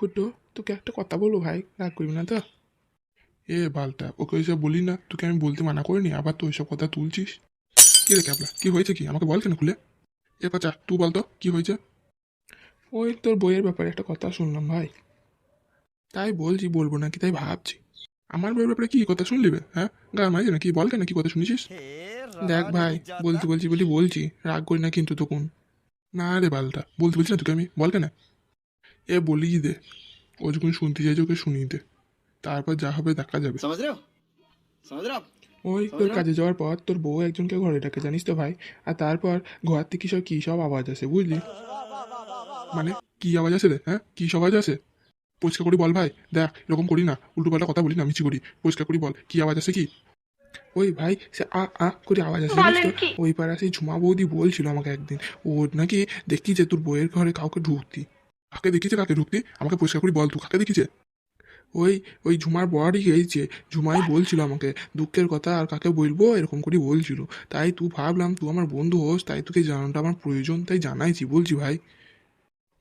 ফুটো, তোকে একটা কথা বলবো ভাই, রাগ করবি না তো? এ বালটা, ওকে ওইসব বলি না, তোকে আমি বলতে মানা করিনি, আবার তো ওইসব কথা তুলছিস। কি রে ক্যাবলা, কি হয়েছে? কি আমাকে বল কেন খুলে? এ বাচ্চা তুই বল তো কি হয়েছে? ওই তোর বইয়ের ব্যাপারে একটা কথা শুনলাম ভাই, তাই বলছি বলবো নাকি তাই ভাবছি। আমার বইয়ের ব্যাপারে কি কথা শুনলি বে? হ্যাঁ, গা মাঝে না কি, বল কেন কি কথা শুনেছিস? দেখ ভাই, বলতে বলছি বলি বলছি, রাগ করি না কিন্তু তখন। না রে বালটা, বলতে বলছি না তোকে আমি, বল কেন। এ বলি দে, ও যখন শুনতে চাইছে ওকে শুনিয়ে দে, তারপর যা হবে দেখা যাবে। समझ रहे हो समझ रहे हो आप ওই समझ তোর रहे हो কাজে যাওয়ার পর তোর বউ একজনকে ঘরে ডাকে জানিস তো ভাই, আর তারপর ঘর থেকে কী সব আওয়াজ আসে বুঝলি। মানে কি আওয়াজ আসে রে? হ্যাঁ, কি সব আওয়াজ আসে? পরিষ্কার করি বল ভাই, দেখ এরকম করি না, উল্টো পাল্টা কথা বলি না, মিছি করি, পরিষ্কার করি বল কি আওয়াজ আসে কি? ওই ভাই সে আ করে আওয়াজ আসে জানিস তো। ওই পাড়া সেই ঝুমা বৌদি বলছিল আমাকে একদিন, ও নাকি দেখি যে তোর বইয়ের ঘরে কাউকে ঢুকতি। কাকে দেখিছে? কাকে ঢুকতি আমাকে পরিষ্কার করি বল, তুই কাকে দেখিছে? ওই ওই ঝুমার বড়ই গেছে, ঝুমাই বলছিল আমাকে দুঃখের কথা, আর কাকে বলবো এরকম করে বলছিল। তাই তুই ভাবলাম তুই আমার বন্ধু হোস, তাই তোকে জানানোটা আমার প্রয়োজন, তাই জানাইছি বলছি ভাই।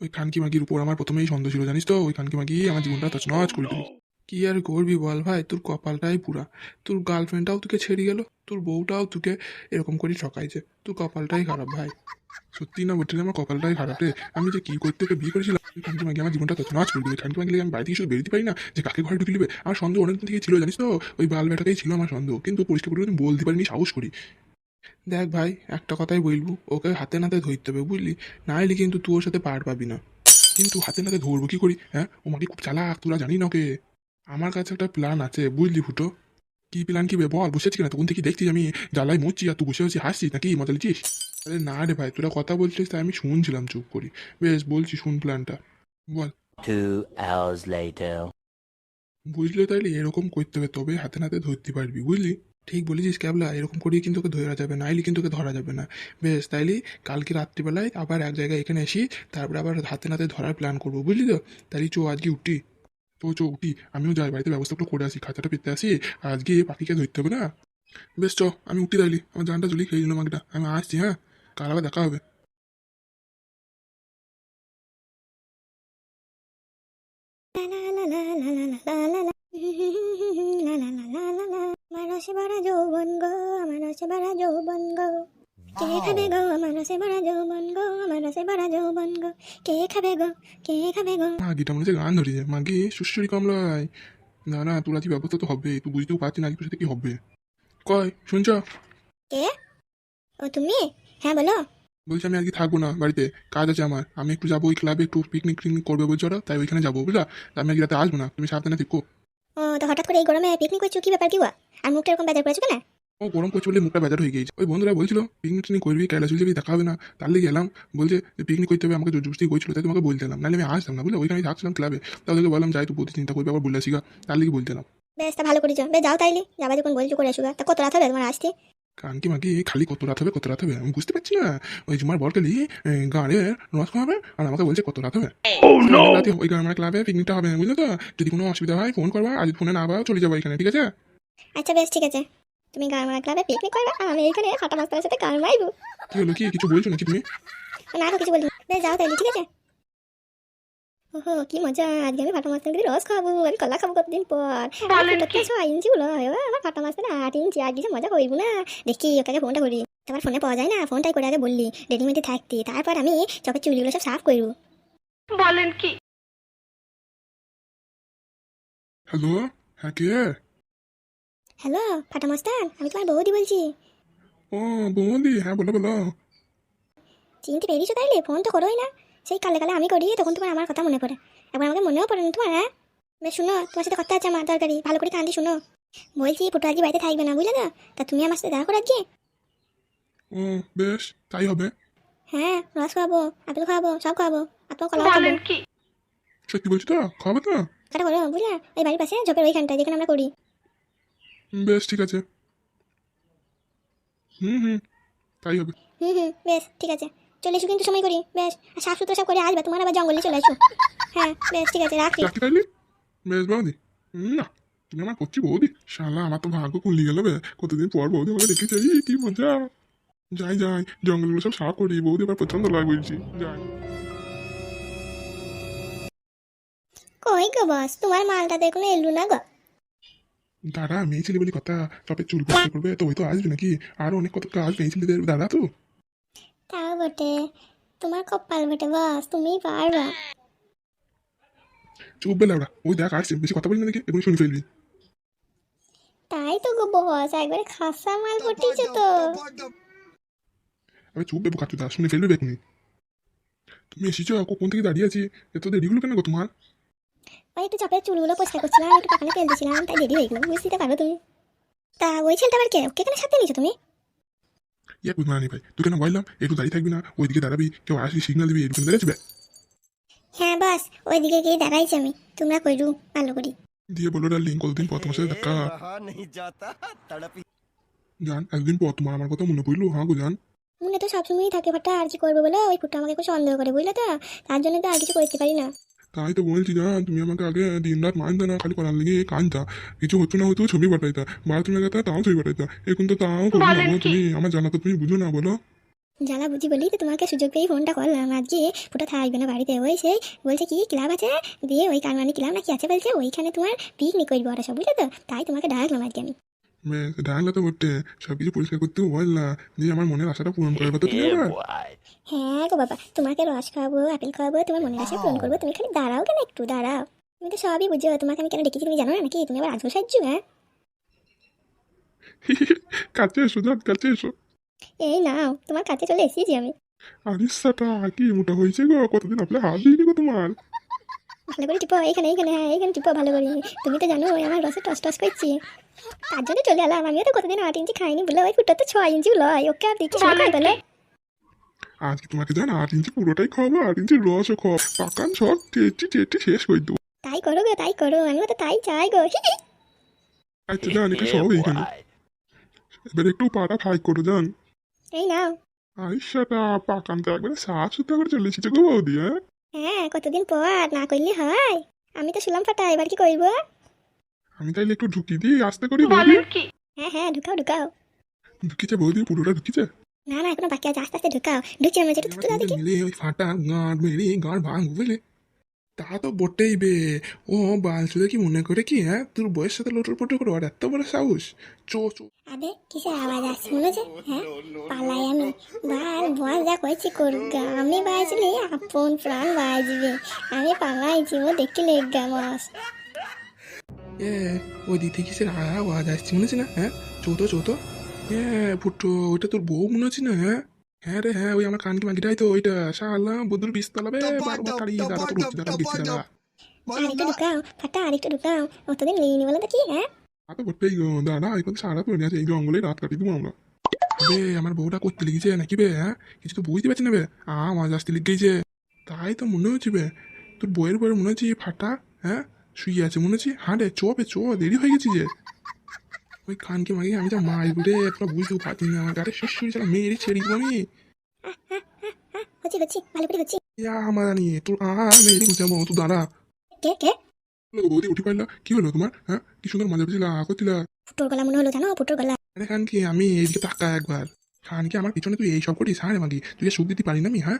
ওই খানকি মাগির উপর আমার প্রথমেই সন্দেহ ছিল জানিস তো, ওই খানকি মাগি আমার জীবনটা তছনছ করে দিল। কি আর করবি বল ভাই, তোর কপালটাই পুরা। তোর গার্লফ্রেন্ডটাও তোকে ছেড়ে গেল, তোর বউটাও তোকে এরকম করে ঠকাইছে, তোর কপালটাই খারাপ ভাই। সত্যি না বলতে আমার কপালটাই খারাপ রে। আমি যে কি করতে ওকে বিয়ে করেছিলাম, ওই খানকি মাগি আমার জীবনটা তছনছ করে দিবে। খানকি মাগি আমি বাড়ি থেকে শুধু বেরোতে পারি না, যে কাকে ঘরে ঢুকে দিবে আমার সন্দেহ অনেকদিন থেকে ছিল জানিস তো। ওই বাল বেটাকেই ছিল আমার সন্দেহ, কিন্তু পরিষ্কার করে আমি বলতে পারিনি, সাহস করি। দেখ ভাই, একটা কথাই বলবো, ওকে হাতে নাতে ধরতে হবে বুঝলি, না হলে কিন্তু তুই ওর সাথে পার পাবি না। কিন্তু হাতে নাতে ধরবো কি করি? হ্যাঁ, ও মাকে খুব চালাক, তোরা জানি না ওকে। আমার কাছে একটা প্ল্যান আছে বুঝলি ফুটো। কি প্ল্যান কি বে বল, বসে আছি কিনা তখন থেকে দেখছিস আমি জ্বালায় মরছি, আর তুই বসে বসে হাসছিস নাকি, মজা লিছিস? আরে না রে ভাই, তোরা কথা বলছিস তাই আমি শুনছিলাম চুপ করি। বেশ বলছি, শুন প্ল্যানটা, বল। 2 hours later. বুঝলে তাইলে এরকম করতে হবে, তবে হাতে নাতে ধরতে পারবি বুঝলি। ঠিক বলেছিস ক্যাবলা, এরকম করেই কিন্তু ওকে ধরা যাবে, নাইলে কিন্তু ওকে ধরা যাবে না। বেশ তাইলে কালকে রাত্রিবেলায় আবার এক জায়গায় এখানে এসি, তারপরে আবার হাতে নাতে ধরার প্ল্যান করবো বুঝলি তো। তাই চো আজকে উঠি, তো চো উঠি, আমিও যাই বাড়িতে ব্যবস্থাগুলো করে আসি, খাঁচাটা পেতে আসি, আজকে পাখিকে ধরতে হবে না। বেশ চ, আমি উঠি তাইলি, আমার জানটা চলি খেয়ে নিলাম একটা, আমি আসছি হ্যাঁ, কাল আবার দেখা হবে। মানসে ভরা যৌবন গো, মানসে ভরা যৌবন গো, কে খাবে গো মানসে ভরা যৌবন গো, মানসে ভরা যৌবন গো, কে খাবে গো, কে খাবে গো। মাগিটা মনে হচ্ছে গান ধরিয়ে, মাগি সুশ্রী কমলায়। না না, তোর আজকে ব্যবস্থা তো হবে, তুই বুঝতেও পারছি না আজকে তোর সাথে কি হবে। কয় শুনছ? কে? ও তুমি? হ্যাঁ বলো। বলছি আমি আজকে থাকবো না বাড়িতে, কাজ আছে আমার, আমি একটু যাবো ওই ক্লাবে, একটু পিকনিক টিকনিক করবে বলছো ওরা, তাই ওইখানে যাবো বুঝলা। তা আমি আজকে রাতে আসবো না, তুমি সাবধানে থেকো। ও তো হঠাৎ করে এই গরমে পিকনিক করছো, কি ব্যাপার কি হওয়া? আর মুখটা এরকম বেজার করেছো কেন? ও গরম করছে বলে মুখটা বেজার হয়ে গিয়েছে, ওই বন্ধুরা বলছিল পিকনিক টিকনিক করবি, কৈলাস যাবি, দেখা হবে না, তার লেগে গেলাম। বলছে পিকনিক করতে হবে, আমাকে জোর জবরদস্তি করছিল, তাই তোমাকে বলতে এলাম, নাহলে আমি আসতাম না বুঝলে, ওইখানে থাকছিলাম ক্লাবে। তাদেরকে বললাম যাই তুই প্রতি চিন্তা করবি, আবার বলে আসিগা, তার লেগে বলতে এলাম। বেশ তা ভালো করেছো, বেশ যাও তাইলে, যাবা যখন বলছো করে আসুগা। তা কত রাত হবে তোমার আসতে? কানকি মাগি খালি কত রাত হবে কত রাত হবে আমি বুঝতে পারছি না। ওই জুমার বরকালি গানে রস খাওয়াবে, আর আমাকে বলছে কত রাত হবে। রাতে ওই গ্রামের ক্লাবে পিকনিকটা হবে বুঝলে তো। যদি কোনো অসুবিধা হয় ফোন করবা, আজ ফোনে না পাও চলে যাবো এখানে, ঠিক আছে? আচ্ছা বেশ ঠিক আছে, তুমি গার্মারা ক্লাবে পিকনিক করবে আর আমি এখানে ফাটা মাস্টারের সাথে গান মাইবো। কি হলো, কি কিছু বলছো নাকি তুমি? না তো কিছু বলিনি, বেশ যাও তাইলে ঠিক আছে। ওহো কি মজা, আজকে আমি ফাটা মাস্টারকে রস খাবো, আমি কলা খাবো কতদিন পর। ফুটাতে 6 ইঞ্চি গুলো আমার ফাটা মাস্টার 8 ইঞ্চি, আর কিছু মজা হইব না। দেখি ওকে ফোনটা করি, তোমার ফোনে পাওয়া যায় না, ফোনটাই করে আগে বললি রেডিমেডে থাকতে, তারপর আমি চপের চুলগুলো সব সাফ করবো। হ্যালো, হ্যাঁ কে? হ্যালো ফাটা মাস্টার, আমি তোমার বৌদি বলছি। ও বৌদি, হ্যাঁ বলো বলো। চিনতে পেরেছো তাইলে, ফোন তো করোই না। সেই কালে কালে আমি করি, তখন তোমার আমার কথা মনে পড়ে, একবার আমাকে মনেও পড়ে না তোমার। হ্যাঁ বেশ শুনো, তোমার সাথে কথা আছে আমার দরকারি, ভালো করে কান্দি শুনো। বলছি ফুটো আজকে বাড়িতে থাকবে না বুঝলে তো, তা তুমি আমার সাথে দেখা করো আজকে। ও বেশ, তাই হবে। হ্যাঁ রস খাওয়াবো, আপেল খাওয়াবো, সব খাওয়াবো, আর তোমার কলা খাবো। সত্যি বলছো তো, খাবে তো? কাটা করো বুঝলে, ওই বাড়ির পাশে ঝোপের ওইখানটায় যেখানে আমরা করি। বেশ ঠিক আছে, হুম হুম, তাই হবে। বেশ ঠিক আছে, চলে এসো কিন্তু সময় করি, বেশ আর সাফ সুতরা সব করে আসবে, তোমার আবার জঙ্গলে চলে আসো। হ্যাঁ বেশ ঠিক আছে, রাখি। রাখি তাইলে, বেশ বৌদি। না, তুমি আমার করছি বৌদি, শালা আমার তো ভাগ্য খুলি গেল বে, কতদিন পর বৌদি আমাকে দেখেছে, কি মজা। যাই যাই, জঙ্গলগুলো সব সাফ করি, বৌদি আবার পছন্দ লাগে বলছি, যাই। কই গো বস, তোমার মালটা তো এখনো এলো না গো। দাঁড়া, মেয়ে ছেলে বলি কথা, সবে চুল পরিষ্কার করবে তো ওই তো আসবে নাকি, আরো অনেক কত কাজ মেয়ে ছেলেদের, দাঁড়া তো। তাও বটে, তোমার কপাল বটে বস, তুমিই পারবা। চুপ বেলা ওরা, ওই দেখ আসছে, বেশি কথা বলি না দেখি এগুলো শুনে ফেলবি। তাই তো গো বস, একবারে খাসা মাল পটিয়েছে তো। আমি চুপ বেবু কাটু দা, শুনে ফেলবে বেকুনি। তুমি এসেছো, কোন থেকে দাঁড়িয়ে আছি, এত দেরি হলো কেন গো তোমার? ওই একটু চাপের চুলগুলো পরিষ্কার করছিলাম, একটু পাখানে তেল দিয়েছিলাম, তাই দেরি হয়ে গেলো, বুঝতে পারো তুমি। তা ওই ছেলেটা আবার কে, ওকে কেন সাথে নিয়েছো তুমি? ইয়ে বুঝ মারানি ভাই, তুই কেন বললাম একটু দাঁড়িয়ে থাকবি না, ওইদিকে দাঁড়াবি, কেউ আসবি সিগন্যাল দিবি, এরকম দাঁড়িয়ে হ্যাঁ বস, ওইদিকে গিয়ে দাঁড়াইছি আমি, তোমরা কইরু ভালো করি। দিয়ে বলো ডার্লিং, কতদিন পর তোমার সাথে দেখা। रहा नहीं जाता तड़प ही জান একদিন পর তোমার আমার কথা মনে পড়লো, হ্যাঁ গো জান। মনে তো সবসময়ই থাকে ফাটা, আর কি করবো বলো, ওই ফুটা আমাকে একটু সন্দেহ করে বুঝলে তো, তার জন্য তো আর কিছু করতে পারি না। তাই তো বলছি জান, তুমি আমাকে আগে দিন রাত মানতে না, খালি করার লেগে কানতা, কিছু হতো না হতো ছবি পাঠাইতা, বাথরুমে গেতা তাও ছবি পাঠাইতা, এখন তো তাও করবো না গো তুমি, আমার জানা তো তুমি বুঝো না বলো। জ্বালা বুঝি বলি তো তোমাকে সুযোগ পেয়ে ফোনটা করলাম, আজকে ফুটা থাকবে না বাড়িতে, ওই সেই বলছে কি ক্লাব আছে, দিয়ে ওই কারমানি ক্লাব না কি আছে বলছে, ওইখানে তোমার পিকনিক করবো ওরা সব, বুঝলে তো, তাই তোমাকে ডাকলাম আজকে আমি। ডাকলা তো বটে, সব কিছু পরিষ্কার করতেও বললা, যে আমার মনের আশাটা পূরণ করবে তো তুমি Yeah, আবার। boy. হ্যাঁ গো বাবা, তোমাকে রস খাওয়াবো, আপেল খাওয়াবো, তোমার মনের আশা পূরণ করবো, তুমি খালি দাঁড়াও কেন, একটু দাঁড়াও। তুমি তো সবই বুঝো, তোমাকে আমি কেন ডেকেছি তুমি জানো না নাকি, তুমি আবার আজও সাহায্য, হ্যাঁ। কাছে এসো জান, কাছে এসো। এই নাও, তোমার কাছে চলে এসেছি আমি। আরিসাটা কি মোটা হয়েছে গো, কতদিন আপনি হাত দিইনি গো তোমার। ভালো করে টিপো, এইখানে এইখানে, হ্যাঁ এইখানে টিপো ভালো করে, তুমি তো জানো ওই আমার রসে টস টস করছি, তার জন্য চলে এলাম। আমিও তো কতদিন 8 ইঞ্চি খাইনি বলে, ওই ফুটো তো 6 ইঞ্চি লয়, ওকে আর দেখি সবাই খাই বলে। আজকে তোমাকে জান 8 ইঞ্চি পুরোটাই খাওয়াবো, 8 ইঞ্চি রসও খাওয়া, পাকান সব চেটে চেটে শেষ করে দেবো। তাই করো গো, তাই করো, আমিও তো তাই চাই গো। আচ্ছা জান, এটা Yeah, সব এইখানে, boy. এবার একটু পাটা ফ্রাই করো জান। এই নাও। আইসাটা পাকানটা একবারে সাত সুদ্ধা করে চলে এসেছে গো বৌদি, হ্যাঁ। হ্যাঁ, কতদিন পর, না করলে হয়। আমি তো শুনলাম ফাটা, এবার কি করবো? আমি তাইলে একটু ঢুকি দিই আস্তে করি বৌদি। হ্যাঁ হ্যাঁ, ঢুকাও ঢুকাও। ঢুকিছে বৌদি, পুরোটা ঢুকিছে। না না, এখনো বাকি আছে, আস্তে আস্তে ঢুকাও, ঢুকি আমি যেটা তুলে দেখি। মিলে ওই ফাটা গাঁট মেরে গাঁট ভাঙ বুঝলে। তা তো বটেই বে, ও বালচুদে কি মনে করে কি, হ্যাঁ তোর বয়সের সাথে লোটর পটো করো, আর এত বড় সাহস। চো চো। আবে কিসের আওয়াজ আসছে মনে হচ্ছে, হ্যাঁ পালাই আমি, বাল বল যা কইছি করগা, আমি বাজলে আপন প্রাণ বাজবে, আমি পালাইছি, ও দেখতে লেগা মাস। এ ওই দিক থেকে কিসের আওয়াজ আসছে মনে হচ্ছে না, হ্যাঁ চৌতো চৌতো। ফুটো, ওইটা তোর বউ মনে হচ্ছে না, হ্যাঁ। হ্যাঁ রে হ্যাঁ, ওই আমার কানকি মাগিটাই তো ওইটা, শালা বুদ্ধুর বিস্তলা বে, বারবার কাড়ি দাঁড়া তোর হচ্ছে, দাঁড়া গেছি দাঁড়া। আরেকটু ঢুকাও ফাটা, আরেকটু ঢুকাও, অতদিন লিনি বলে দেখি, হ্যাঁ। তা তো বটেই গো, দাঁড়া এখন সারা পড়ে আছে, এই জঙ্গলে রাত কাটি দেবো আমরা। বে আমার বউটা করতে লেগেছে নাকি বে, হ্যাঁ কিছু তো বুঝতে পারছি না বে, আমার আসতে লেগেছে, তাই তো মনে হচ্ছে বে, তোর বইয়ের বইয়ের মনে হচ্ছে ফাটা, হ্যাঁ শুয়ে আছে মনে হচ্ছে, হ্যাঁ রে চো বে চো, দেরি হয়ে গেছি যে। ওই খানকে মাগি আমি যা মাছ ঘুরে পুরো বুঝতেও পারছি না, আমার গাড়ি শেষ শুয়ে মেয়েরই ছেড়ে দিব আমি। হচ্ছি হচ্ছি, ভালো করে হচ্ছি। ইয়া আমার নিয়ে তোর মেয়েরই বুঝাবো, তুই দাঁড়া। কে কে? বৌদি উঠে পারলা, কি হলো তোমার, হ্যাঁ কি সুন্দর মজা পেয়েছিল করছিলা। ফুটোর গলা মনে হলো, জানো ফুটোর গলা। আরে খানকি আমি এইদিকে তাকা একবার, খানকি আমার পিছনে তুই এই সব করিস, হ্যাঁ রে মাগি তুই সুখ দিতে পারি না আমি, হ্যাঁ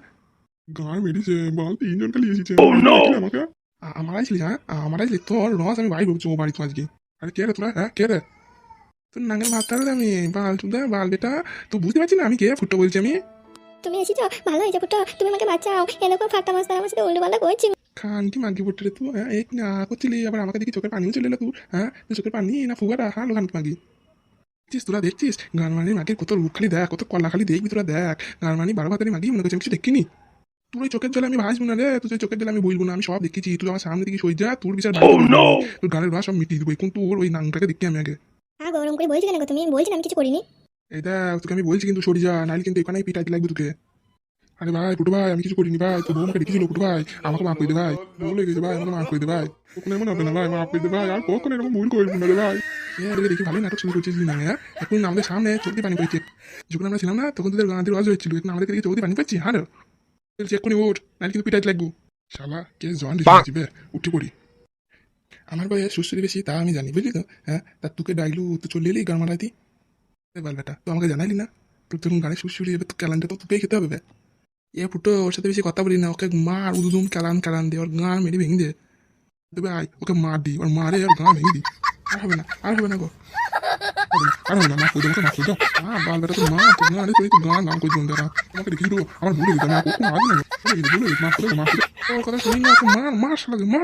গান মেরেছে বল, 3জন খালি এসেছে আমাকে। আমার আইসলি, হ্যাঁ আমার আইসলি, তোর রস আমি বাড়ি ঢুকছি ও বাড়ি তো আজকে। আরে কে রে তোরা, হ্যাঁ কে রে, তোর নাঙ্গেল ভাবতে হবে আমি, বাল চুদা বাল বেটা, তুই বুঝতে পারছি না আমি কে, ফুটো বলছি আমি। তুমি এসেছো, ভালো হয়েছে ফুটো, তুমি আমাকে বাঁচাও, এরকম ফাটা মাছ আমার সাথে উল্টো পাল্টা করছি। খানকি মাগি ফুটে রে তুই, হ্যাঁ এক না করছিলি, আবার আমাকে দেখি চোখের পানিও চলে এলো তুই, হ্যাঁ তুই চোখের পানি না ফুগারা, হ্যাঁ লো খানকি মাগি। দেখছিস তোরা, দেখছিস গানমানি মাগির কত রূপ খালি দেখ, কত কলা খালি দেখবি তোরা, দেখ গানমানি 12 ভাতারি মাগি মনে করছি আমি কিছু দেখিনি। তোর ওই চোখের জলে আমি ভাসবো না রে, তুই ওই চোখের জলে আমি বলবো না, আমি সব দেখেছি, তুই আমার সামনে দিকে সই যা, তোর বিচার তোর গানের রস সব মিটিয়ে দেবো, এখন তোর ওই নাংটাকে দেখি আমি আগে। হ্যাঁ গরম করে বলছি কেন গো তুমি, বলছি না আমি কিছু করিনি। এই দেখ তোকে আমি বলছি কিন্তু সরি যা, নাইলে কিন্তু এখানেই পিটাইতে লাগবে তোকে। আরে ভাই ফুটু ভাই, আমি কিছু করিনি ভাই, তোর বউ আমাকে দেখেছিল ফুটু ভাই, আমাকে মাফ করে দে ভাই, বলে গেছে ভাই, আমাকে মাফ করে দে ভাই, কখনো এমন হবে না ভাই, মাফ করে দে ভাই, আর কখনো এরকম ভুল করবি না রে ভাই। দেখি ভালোই নাটক শুরু করছিস না, হ্যাঁ এখন আমাদের সামনে চলতে পানি পাইছে, যখন আমরা ছিলাম না তখন তোদের গাঁদের ওয়াজ হয়েছিল, এখন আমাদের দিকে চলতে পানি পাচ্ছি, হ্যাঁ চেক করে ওঠ, নাইলে কিন্তু পিটাইতে লাগবো। শালা কে জন দিবে, উঠে পড়ি। আমার ভাই সুস্থি বেশি তা আমি জানি বুঝলি তো, হ্যাঁ তা তোকে ডাইলু তো চলে এলি গান মারাইতি, বাল বেটা তো আমাকে জানাইলি না, তোর যখন গানে সুস্থি যাবে তো ক্যালানটা তো তোকেই খেতে হবে বে। ফুটো ওর সাথে বেশি কথা বলি না, ওকে মার উদুম ক্যালান ক্যালান দে, ওর গান মেরে ভেঙে দে। তবে আয় ওকে মার দি ওর মারে আর গাঁ ভেঙে দি আর হবে না গো আর হবে না মাফ করে দাও মাফ করে দাও বাল বেটা তো মা তো গাঁ তুই তো গাঁ নাম করে জমতে তোমাকে দেখি আমার ভুলে গেছি আমি কখন আগে না ভুলে গেছি মাফ করে দাও ওর কথা শুনি না মার লাগে মা